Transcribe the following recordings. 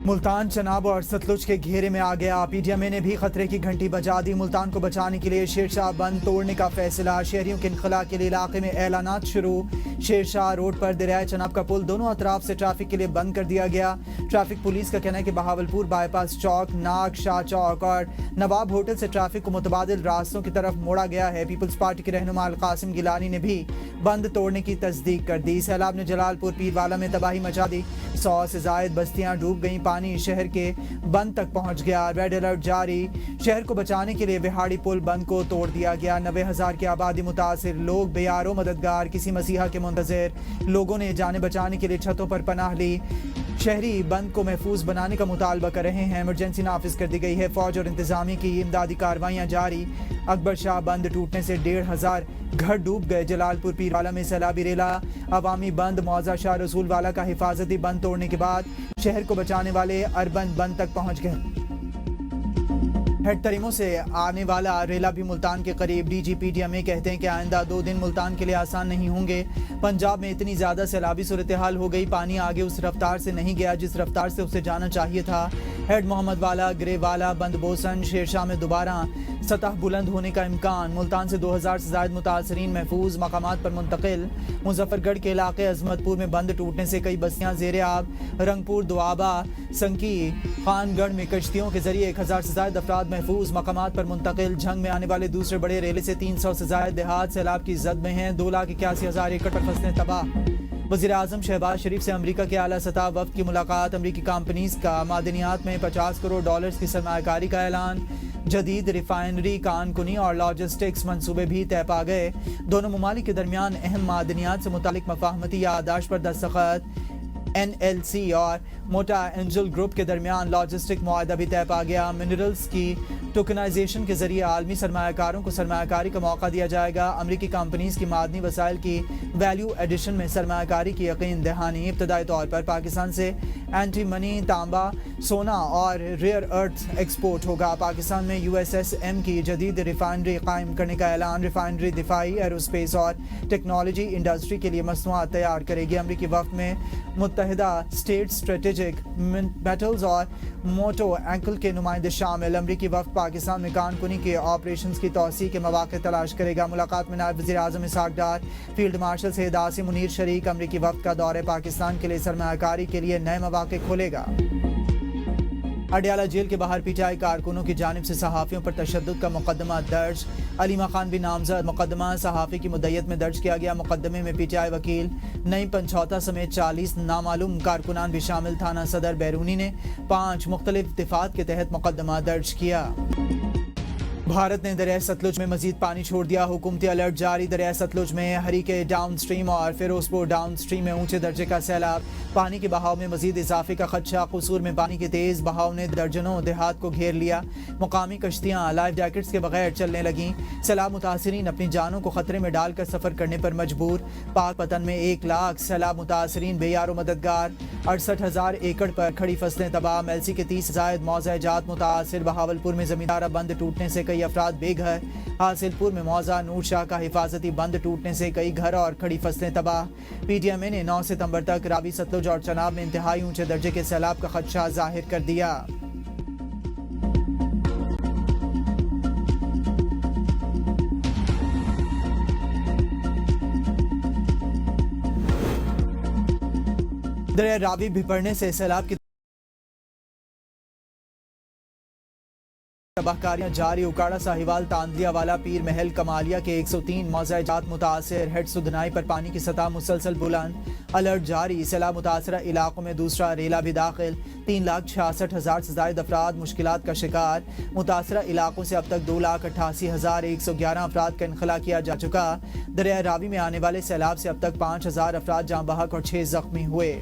ملتان چناب اور ستلج کے گھیرے میں آ گیا، پی ڈی ایم اے نے بھی خطرے کی گھنٹی بجا دی۔ ملتان کو بچانے کے لیے شیرشاہ بند توڑنے کا فیصلہ، شہریوں کے انخلاء کے لیے علاقے میں اعلانات شروع۔ شیرشاہ روڈ پر دریائے چناب کا پل دونوں اطراف سے ٹریفک کے لیے بند کر دیا گیا۔ ٹریفک پولیس کا کہنا ہے کہ بہاولپور بائی پاس چوک، ناگ شاہ چوک اور نواب ہوٹل سے ٹریفک کو متبادل راستوں کی طرف موڑا گیا ہے۔ پیپلز پارٹی کے رہنما القاسم گیلانی نے بھی بند توڑنے کی تصدیق کر دی۔ سیلاب نے جلال پور پیروالا میں تباہی مچا دی، 100 سے زائد بستیاں ڈوب گئیں، پانی شہر کے بند تک پہنچ گیا۔ ریڈ الرٹ جاری، شہر کو بچانے کے لیے بہاڑی پل بند کو توڑ دیا گیا۔ 90,000 کی آبادی متاثر، لوگ بے یارو مددگار، کسی مسیحا کے منتظر۔ لوگوں نے جانیں بچانے کے لیے چھتوں پر پناہ لی۔ شہری بند کو محفوظ بنانے کا مطالبہ کر رہے ہیں۔ ایمرجنسی نافذ کر دی گئی ہے، فوج اور انتظامیہ کی امدادی کارروائیاں جاری۔ اکبر شاہ بند ٹوٹنے سے 1,500 گھر ڈوب گئے۔ جلال پور پیروالا میں سیلابی ریلا، عوامی بند، معزہ شاہ رسول والا کا حفاظتی بند توڑنے کے بعد شہر کو بچانے والے اربن بند تک پہنچ گئے۔ ہیڈ تریموں سے آنے والا ریلا بھی ملتان کے قریب۔ D G P D M A کہتے ہیں کہ آئندہ 2 دن ملتان کے لیے آسان نہیں ہوں گے۔ پنجاب میں اتنی زیادہ سیلابی صورتحال ہو گئی، پانی آگے اس رفتار سے نہیں گیا جس رفتار سے اسے جانا چاہیے تھا۔ ہیڈ محمد والا، گرے والا، بند بوسن، شیرشاہ میں دوبارہ سطح بلند ہونے کا امکان۔ ملتان سے 2,000 سے زائد متاثرین محفوظ مقامات پر منتقل۔ مظفر گڑھ کے علاقے عظمت پور میں بند ٹوٹنے سے کئی بستیاں زیر آب۔ رنگپور، دوآبہ، سنکی، خان گڑھ میں کشتیوں کے ذریعے 1,000 سے زائد افراد محفوظ مقامات پر منتقل۔ جھنگ میں آنے والے دوسرے بڑے ریلے سے 300 سے زائد دیہات سیلاب کی زد میں ہیں۔ 2,81,000 ایکڑ پر فصلیں تباہ۔ وزیر اعظم شہباز شریف سے امریکہ کے اعلیٰ سطح وفد کی ملاقات۔ امریکی کمپنیز کا معدنیات میں $50 کروڑ کی سرمایہ کاری کا اعلان۔ جدید ریفائنری، کان کنی اور لاجسٹکس منصوبے بھی طے پا گئے۔ دونوں ممالک کے درمیان اہم معدنیات سے متعلق مفاہمتی یادداشت پر دستخط۔ NLC اور موٹا اینجل گروپ کے درمیان لاجسٹک معاہدہ بھی طے پا گیا۔ منرلز کی ٹوکنائزیشن کے ذریعے عالمی سرمایہ کاروں کو سرمایہ کاری کا موقع دیا جائے گا۔ امریکی کمپنیز کی معدنی وسائل کی ویلیو ایڈیشن میں سرمایہ کاری کی یقین دہانی۔ ابتدائی طور پر پاکستان سے اینٹی منی، تانبا، سونا اور ریئر ارتھ ایکسپورٹ ہوگا۔ پاکستان میں USSM کی جدید ریفائنری قائم کرنے کا اعلان۔ ریفائنری دفاعی، ایروسپیس اور ٹیکنالوجی انڈسٹری کے لیے مصنوعات تیار کرے گی۔ امریکی وفد میں متحدہ اسٹیٹ اسٹریٹجک میٹلز اور موٹو اینکل کے نمائندے شامل۔ امریکی وفد پاکستان میں کان کنی کے آپریشنز کی توسیع کے مواقع تلاش کرے گا۔ ملاقات میں نائب وزیر اعظم اسحاق ڈار، فیلڈ مارشل سید عاصم منیر شریک۔ امریکی وفد کا دورہ پاکستان کے لیے سرمایہ کاری کے لیے نئے مواقع کھولے گا۔ اڈیالہ جیل کے باہر پی ٹی آئی کارکنوں کی جانب سے صحافیوں پر تشدد کا مقدمہ درج۔ علیمہ خان بھی نامزد۔ مقدمہ صحافی کی مدعیت میں درج کیا گیا۔ مقدمے میں پی ٹی آئی وکیل نعیم پنچھوتا سمیت 40 نامعلوم کارکنان بھی شامل۔ تھانہ صدر بیرونی نے 5 مختلف دفعات کے تحت مقدمہ درج کیا۔ بھارت نے دریائے ستلج میں مزید پانی چھوڑ دیا، حکومتی الرٹ جاری۔ دریائے ستلج میں ہریکے ڈاؤن سٹریم اور فیروزپور ڈاؤن سٹریم میں اونچے درجے کا سیلاب۔ پانی کے بہاؤ میں مزید اضافے کا خدشہ۔ قصور میں پانی کے تیز بہاؤ نے درجنوں دیہات کو گھیر لیا۔ مقامی کشتیاں لائف جیکٹس کے بغیر چلنے لگیں۔ سیلاب متاثرین اپنی جانوں کو خطرے میں ڈال کر سفر کرنے پر مجبور۔ پاک پتن میں 1 لاکھ سیلاب متاثرین بے یار و مددگار۔ 68,000 ایکڑ پر کھڑی فصلیں تباہ۔ میلسی کے 30 سے زائد موضع جات متاثر۔ بہاولپور میں زمیندارہ بند ٹوٹنے سے کئی افراد بے گھر۔ حاصل پور میں موضع نور شاہ کا حفاظتی بند ٹوٹنے سے کئی گھر اور کھڑی فصلیں تباہ۔ پی ٹی ایم اے نے 9 ستمبر تک راوی، ستلج اور چناب میں انتہائی اونچے درجے کے سیلاب کا خدشہ ظاہر کر دیا۔ دریائے راوی بھپڑنے سے سیلاب کی تباہ کاریاں جاری۔ اکاڑا، ساہیوال، تاندلیا والا، پیر محل، کمالیہ کے 103 موضع جات متاثر۔ ہیڈ سدھنائی پر پانی کی سطح مسلسل بلند، الرٹ جاری۔ سیلاب متاثرہ علاقوں میں دوسرا ریلا بھی داخل۔ 3,66,000 سے زائد افراد مشکلات کا شکار۔ متاثرہ علاقوں سے اب تک 2,88,111 افراد کا انخلاء کیا جا چکا۔ دریائے راوی میں آنے والے سیلاب سے اب تک 5,000 افراد جاں بحق اور 6 زخمی ہوئے۔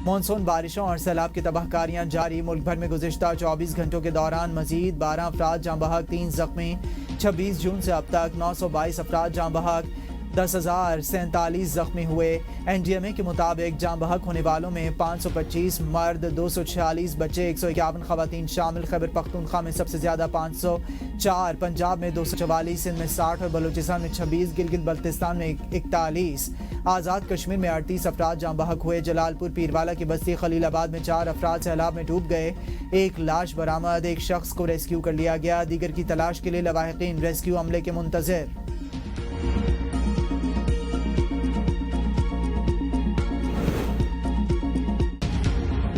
مانسون بارشوں اور سیلاب کی تباہ کاریاں جاری۔ ملک بھر میں گزشتہ 24 گھنٹوں کے دوران مزید 12 افراد جاں بحق، 3 زخمی۔ 26 جون سے اب تک 922 افراد جاں بحق، 10,047 जख्मी हुए। एनडीएमए के मुताबिक जान बहक होने वालों में 525 मर्द, 246 बच्चे, 151 खवातीन शामिल। खैबर पख्तूनख्वा में सबसे ज्यादा 504, पंजाब में 244, सिंध में 60 और बलूचिस्तान में 26, गिलगित बल्तिस्तान में 41। आज़ाद कश्मीर में 38 अफराद जान बहक हुए। जलालपुर पीरवाला की बस्ती खलीलाबाद में 4 अफराद सैलाब में डूब गए। एक लाश बरामद, एक शख्स को रेस्क्यू कर लिया गया। दीगर की तलाश के लिए लवाहिकीन रेस्क्यू अमले के मुंतज़िर।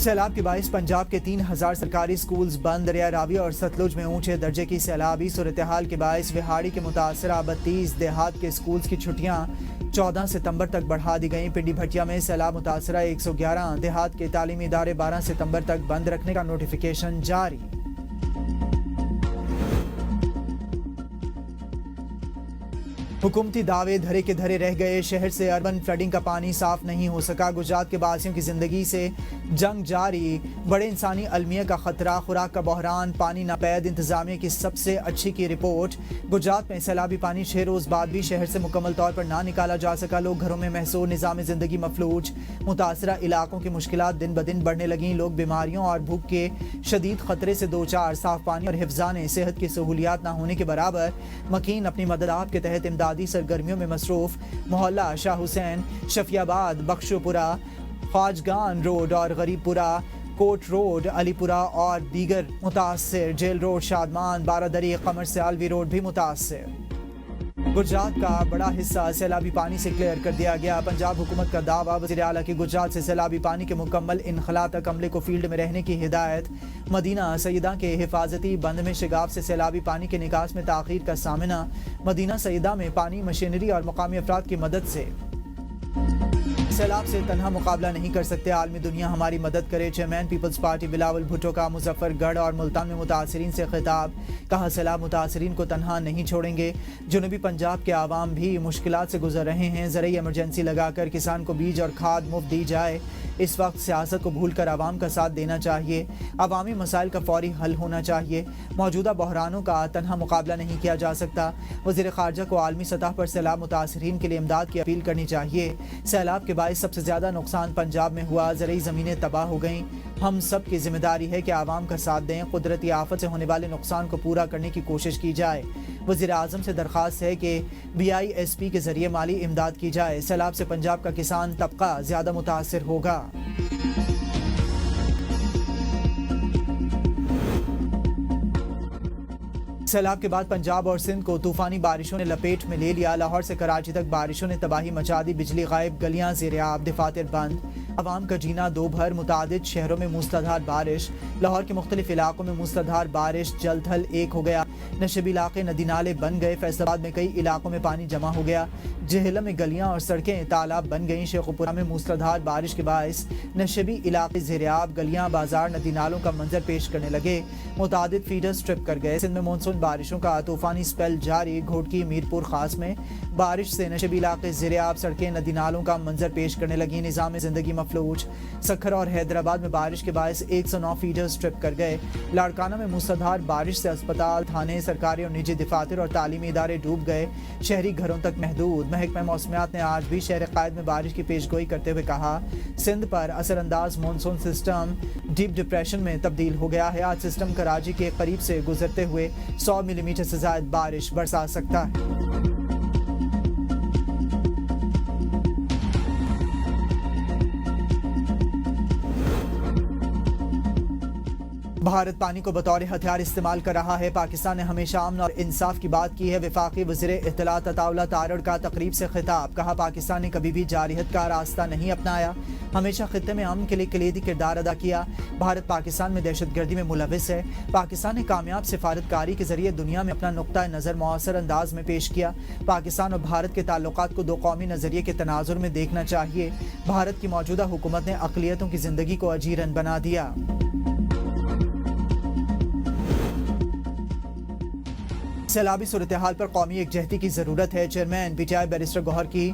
सैलाब के बाइस पंजाब के 3,000 सरकारी स्कूल्स बंद। दरिया रावी और सतलुज में ऊंचे दर्जे की सैलाबी सूरत हाल के बाइस विहाड़ी के मुतासरा 32 देहात के स्कूल्स की छुट्टियां 14 सितंबर तक बढ़ा दी गई। पिंडी भटिया में सैलाब मुतासरा 111 देहात के तालीमी इदारे 12 सितंबर तक बंद रखने का नोटिफिकेशन जारी। हुकूमती दावे धरे के धरे रह गए। शहर से अर्बन फ्लडिंग का पानी साफ नहीं हो सका। गुजरात के बासियों की जिंदगी से जंग जारी। बड़े इंसानी अलमिया का खतरा, खुराक का बहरान, पानी नापैद। इंतजामिया की सबसे अच्छी की रिपोर्ट। गुजरात में सैलाबी पानी 6 रोज बाद भी शहर से मुकम्मल तौर पर ना निकाला जा सका। लोग घरों में महसूर, निज़ाम जिंदगी मफलूज। मुतासरा इलाकों की मुश्किलात दिन ब दिन बढ़ने लगी। लोग बीमारियों और भूख के शदीद खतरे से दो चार। साफ पानी और हिफ्जाने सेहत की सहूलियात ना होने के बराबर। मकीन अपनी मदद आप के तहत इमदादी सरगर्मियों में मसरूफ। मोहल्ला शाह हुसैन, शफियाबाद, बख्शोपुरा, ख्वाजगान रोड और गरीबपुरा, कोट रोड, अलीपुरा और दीगर मुतासर। जेल रोड, शादमान, बारादरी, कमर से आलवी रोड भी मुतासर। गुजरात का बड़ा हिस्सा सैलाबी पानी से क्लियर कर दिया गया। पंजाब हुकूमत का दावा। वज़ीर आला की गुजरात से सैलाबी पानी के मुकम्मल इनखला तक अमले को फील्ड में रहने की हिदायत। मदीना सईदा के हिफाजती बंद में शिगाफ से सैलाबी पानी के निकास में ताख़ीर का सामना। मदीना सईदा में पानी मशीनरी और मकामी अफराद की मदद से सैलाब से तन्हा मुकाबला नहीं कर सकते। आलमी दुनिया हमारी मदद करे। चेयरमैन पीपल्स पार्टी बिलावल भुट्टो का मुजफ्फरगढ़ और मुल्तान में मुतासरीन से खिताब। कहा सैलाब मुतासरीन को तन्हा नहीं छोड़ेंगे। जनूबी पंजाब के आवाम भी मुश्किलात से गुजर रहे हैं। ज़रूरी इमरजेंसी लगाकर किसान को बीज और खाद मुफ्त दी जाए। इस वक्त सियासत को भूल कर आवाम का साथ देना चाहिए। अवामी मसाइल का फौरी हल होना चाहिए। मौजूदा बहरानों का तन्हा मुकाबला नहीं किया जा सकता। वज़ीर ख़ारजा को आलमी सतह पर सैलाब मुतासरीन के लिए इमदाद की अपील करनी चाहिए। सैलाब के बायस सबसे ज़्यादा नुकसान पंजाब में हुआ। ज़रूरी ज़मीनें तबाह हो गईं। हम सब की जिम्मेदारी है कि आवाम का साथ दें। कुदरती आफत से होने वाले नुकसान को पूरा करने की कोशिश की जाए। वज़ीर आज़म से दरख्वास्त है कि BISP के ज़रिए माली इमदाद की जाए। सैलाब से पंजाब का किसान तबका ज़्यादा मुतासर होगा। सैलाब के बाद पंजाब और सिंध को तूफानी बारिशों ने लपेट में ले लिया। लाहौर से कराची तक बारिशों ने तबाही मचा दी। बिजली गायब, गलियां ज़ेर-ए-आब, दफातर बंद। अवाम का जीना दो भर। मुतादिद शहरों में मूसलाधार बारिश। लाहौर के मुख्तलिफ इलाकों में मूसलाधार बारिश। जल थल एक हो गया। नशबी इलाके नदी नाले बन गए। फैसलाबाद में कई इलाकों में पानी जमा हो गया। जहलम में गलियां और सड़कें तालाब बन गईं। शेखुपुरा में मूसलाधार बारिश के बायस नशबी इलाके ज़ेर-ए-आब, गलियां, बाजार, नदी नालों का मंजर पेश करने लगे। मुतादिद फीडर्स ट्रिप कर गए। सिंध में मानसून बारिशों का तूफानी स्पेल जारी। घोटकी, मीरपुर खास में बारिश से नशबी इलाके ज़ेर-ए-आब, सड़कें, नदी नालों का मंजर पेश करने लगी। निज़ाम ज़िंदगी मफलूज। सखर और हैदराबाद में बारिश के बायस 109 फीडर्स ट्रिप कर गए। लाड़काना में मूसलाधार बारिश से अस्पताल, थाने, सरकारी और निजी दफातर और तालीमी इदारे डूब गए। शहरी घरों तक महदूद। महकमा मौसमियात ने आज भी शहर कायद में बारिश की पेशगोई करते हुए कहा सिंध पर असरअंदाज मानसून सिस्टम डीप डिप्रेशन में तब्दील हो गया है। आज सिस्टम कराची के करीब से गुजरते हुए 100 मिलीमीटर से ज्यादा बारिश बरसा सकता है। भारत पानी को बतौर हथियार इस्तेमाल कर रहा है। पाकिस्तान ने हमेशा अमन और इंसाफ की बात की है। वफाकी वज़ीर इत्तलात अताउल्लाह तारड़ का तकरीब से खिताब। कहा पाकिस्तान ने कभी भी जारहियत का रास्ता नहीं अपनाया। हमेशा खित्ते में अमन के लिए कलीदी किरदार अदा किया। भारत पाकिस्तान में दहशतगर्दी में मुलविस है। पाकिस्तान ने कामयाब सिफारतकारी के जरिए दुनिया में अपना नुक्ता नज़र मौसर अंदाज में पेश किया। पाकिस्तान और भारत के ताल्लुकात को दो कौमी नज़रिए के तनाजुर में देखना चाहिए। भारत की मौजूदा हुकूमत ने अक़लियतों की ज़िंदगी को अजीरन बना दिया। सैलाबी सूरत हाल पर कौमी एकजहती की ज़रूरत है। चेयरमैन PTI बैरिस्टर गौहर की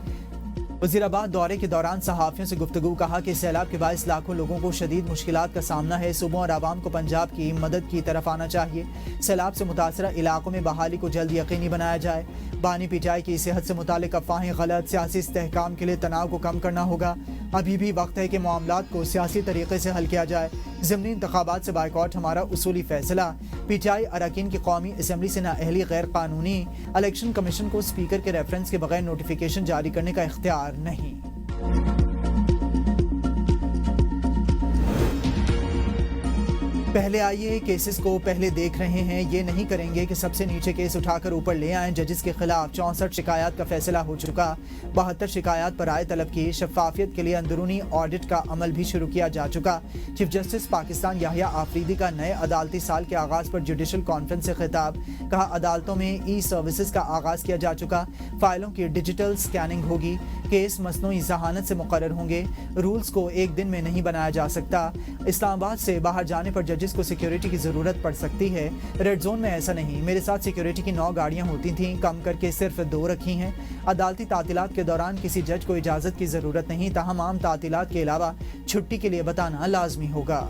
वज़ीराबाद दौरे के दौरान सहाफ़ियों से गुफ्तगू, कहा कि सैलाब के बाइस लाखों लोगों को शदीद मुश्किलात का सामना है। सूबों और आवाम को पंजाब की मदद की तरफ आना चाहिए। सैलाब से मुतासरा इलाकों में बहाली को जल्द यकीनी बनाया जाए। बानी पीटीआई की सेहत से मुतालिक अफवाहें गलत, सियासी इस्तेहकाम के लिए तनाव को कम करना होगा। अभी भी वक्त है कि मामलात को सियासी तरीके से हल किया जाए। ज़िमनी इंतखाबात से बाइकॉट हमारा उसूली फैसला। पीटीआई अरकान की कौमी असम्बली से नाअहली गैर कानूनी। इलेक्शन कमीशन को स्पीकर के रेफरेंस के बगैर नोटिफिकेशन जारी करने का इख्तियार नहीं। पहले आइए केसेस को पहले देख रहे हैं, ये नहीं करेंगे कि सबसे नीचे केस उठाकर ऊपर ले आएं। जजेस के खिलाफ 64 शिकायत का फैसला हो चुका। 72 शिकायत पर राय तलब की। शफाफियत के लिए अंदरूनी ऑडिट का अमल भी शुरू किया जा चुका। चीफ जस्टिस पाकिस्तान याहिया आफरीदी का नए अदालती साल के आगाज पर जुडिशल कॉन्फ्रेंस से खिताब, कहा अदालतों में ई सर्विसेज का आगाज किया जा चुका। फाइलों की डिजिटल स्कैनिंग होगी। केस मसनूई जहानत से मुकर्रर होंगे। रूल्स को एक दिन में नहीं बनाया जा सकता। इस्लामाबाद से बाहर जाने पर जजेस को सिक्योरिटी की जरूरत पड़ सकती है। रेड जोन में ऐसा नहीं। मेरे साथ सिक्योरिटी की 9 गाड़ियां होती थीं, कम करके सिर्फ 2 रखी हैं। अदालती तातीलात के दौरान किसी जज को इजाजत की जरूरत नहीं, तमाम तातीलात के अलावा छुट्टी के लिए बताना लाजमी होगा।